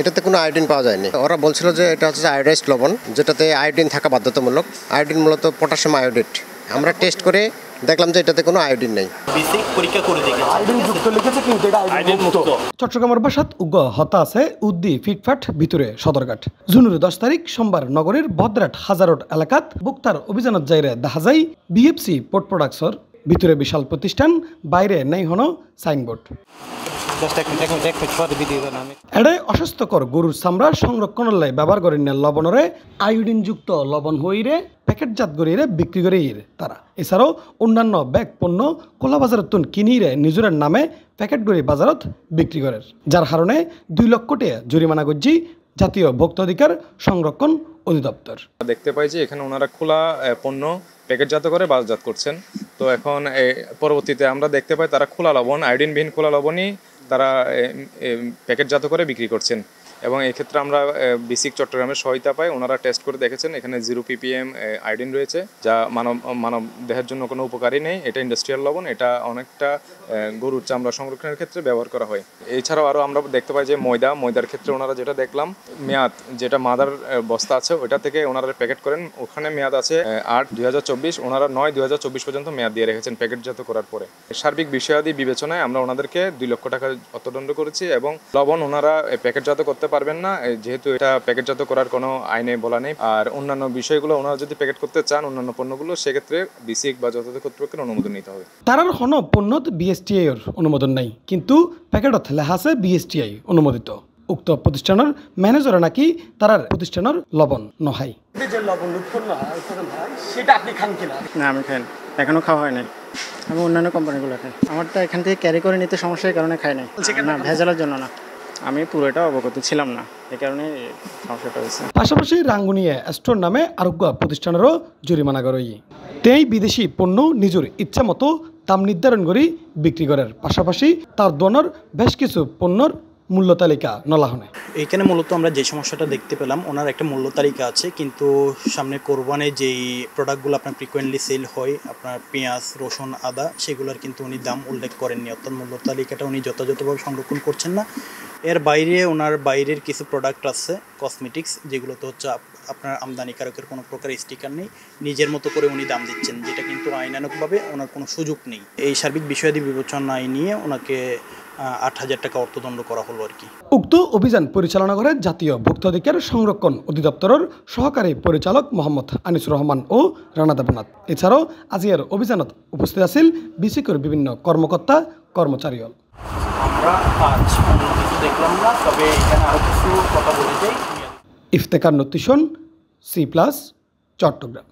এটাতে কোনো আয়োডিন পাওয়া যায়নি। ওরা বলছিল যে এটা হচ্ছে আয়োডাইজড লবণ, যেটাতে আয়োডিন থাকা বাধ্যতামূলক। আয়োডিন মূলত পটাশিয়াম আয়োডেট। আমরা টেস্ট করে দেখলাম যে এটাতে কোনো আয়োডিন নেই। পরীক্ষা করে দেখেছি আয়োডিন যুক্ত লিখেছে, কিন্তু এটা আয়োডিন মুক্ত। চট্টগ্রামের বাসাত উগ্র হতা আছে উদ্দি ফিটফাট ভিতরে সদরঘাট। জুনের 10 তারিখ সোমবার নগরের ভদ্রাট হাজারট এলাকাত বুক্তার অভিযানত যাইরে দেখা যায় বিএফসি পোর্ট প্রোডাক্টসর ভিতরে বিশাল প্রতিষ্ঠান, বাইরে নেই হন সাইনবোর্ড। এড়ে অস্বাস্থ্যকর গরুর চামড়া সংরক্ষণের লাই ব্যবহার করেন লবণরে আয়োডিনযুক্ত লবণ হইরে প্যাকেটজাত গড়িয়ে বিক্রি করে তারা। এছাড়াও অন্যান্য ব্যাগ পণ্য খোলা বাজারত কিনিরে নিজের নামে প্যাকেট গড়ি বাজারত বিক্রি করে, যার কারণে 2 লক্ষ টাকা জরিমানা করছি জাতীয় ভোক্তা অধিকার সংরক্ষণ অধিদপ্তর। দেখতে পাই যে এখানে ওনারা খোলা পণ্য প্যাকেটজাত করে বাজারজাত করছেন। তো এখন পরবর্তীতে আমরা দেখতে পাই তারা খোলা লবণ, আয়োডিনবিহীন খোলা লবণই তারা প্যাকেটজাত করে বিক্রি করছেন। এবং এই ক্ষেত্রে আমরা বিসিক চট্টগ্রামের সহায়তা পাই। ওনারা টেস্ট করে দেখেছেন এখানে 0 ppm আয়োডিন রয়েছে, যা মানব দেহের জন্য কোনো উপকারী নেই। এটা ইন্ডাস্ট্রিয়াল লবণ, এটা অনেকটা গরুর চামড়া সংরক্ষণের ক্ষেত্রে ব্যবহার করা হয়। এছাড়াও আরও আমরা দেখতে পাই যে ময়দার ক্ষেত্রে ওনারা যেটা দেখলাম, মেয়াদ যেটা মাদার বস্তা আছে ওইটা থেকে ওনারা প্যাকেট করেন, ওখানে মেয়াদ আছে 8/2024, ওনারা 9/2024 পর্যন্ত মেয়াদ দিয়ে রেখেছেন প্যাকেটজাত করার পরে। সার্বিক বিষয়াদি বিবেচনায় আমরা ওনাদেরকে 2 লক্ষ টাকা অর্থদণ্ড করেছি। এবং লবণ ওনারা প্যাকেটজাত করতে পারবেন না, যেহেতু এটা প্যাকেটজাত করার কোনো আইনে বলা নেই। আর অন্যান্য বিষয়গুলো ওনারা যদি প্যাকেট করতে চান অন্যান্য পণ্যগুলো, সেক্ষেত্রে বিসিক বা যথাযথ কর্তৃপক্ষের অনুমোদন নিতে হবে। তারার হন পণ্যত বিএসটিআই এর অনুমোদন নাই, কিন্তু প্যাকেটত লেখা আছে বিএসটিআই অনুমোদিত। উক্ত প্রতিষ্ঠানের ম্যানেজার নাকি তারার প্রতিষ্ঠানের লবণ নহাই। যে লবণ উৎপন্ন হয় সেটা আপনি খান কিনা? না, আমি খাই না, এখনো খাওয়া হয় নাই। আমি অন্যান্য কোম্পানিগুলো খাই। আমারটা এখান থেকে ক্যারি করে নিতে সমস্যার কারণে খাই নাই। না, ভেজালের জন্য না, আমি পুরোটা অবগত ছিলাম না, এই কারণে সমস্যাটা হয়েছে। পাশাপাশি রাঙ্গুনিয়া স্টোর নামে আরোগ্য প্রতিষ্ঠানেরও জরিমানা করই। তেই বিদেশি পণ্য নিজের ইচ্ছা মতো দাম নির্ধারণ করে বিক্রি করার পাশাপাশি তার দোনের বেশ কিছু পণ্যর মূল্য তালিকা নলাহনে। এইখানে মূলত আমরা যে সমস্যাটা দেখতে পেলাম, ওনার একটা মূল্য তালিকা আছে, কিন্তু সামনে কোরবানে যেই প্রোডাক্টগুলো আপনার ফ্রিকোয়েন্টলি সেল হয়, আপনার পেঁয়াজ, রসুন, আদা, সেগুলোর কিন্তু উনি দাম উল্লেখ করেননি, অর্থাৎ মূল্য তালিকাটা উনি যথাযথভাবে সংরক্ষণ করছেন না। এর বাইরে ওনার বাইরের কিছু প্রোডাক্ট আছে কসমেটিক্স, যেগুলোতে হচ্ছে আপনার আমদানিকারকের কোনো প্রকার স্টিকার নেই, নিজের মতো করে উনি দাম দিচ্ছেন, যেটা কিন্তু আইনানুগভাবে ওনার কোনো সুযোগ নেই। এই সার্বিক বিষয়াদি বিবেচনায় নিয়ে ওনাকে 8,000 টাকা অর্থদণ্ড করা হলো আর কি। উক্ত অভিযান পরিচালনা করে জাতীয় ভোক্তা অধিকার সংরক্ষণ অধিদপ্তরের সহকারী পরিচালক মোহাম্মদ আনিসুর রহমান ও রানা দেবনাথ। এছাড়াও আজিয়ার অভিযানত উপস্থিত আছিল বিসিকের বিভিন্ন কর্মকর্তা কর্মচারী। আমরা আজ কিছু দেখলাম না, তবে এখানে আরো কিছু কথা বলে যাই। ইফতেখার নতিশন, C+ চট্টগ্রাম।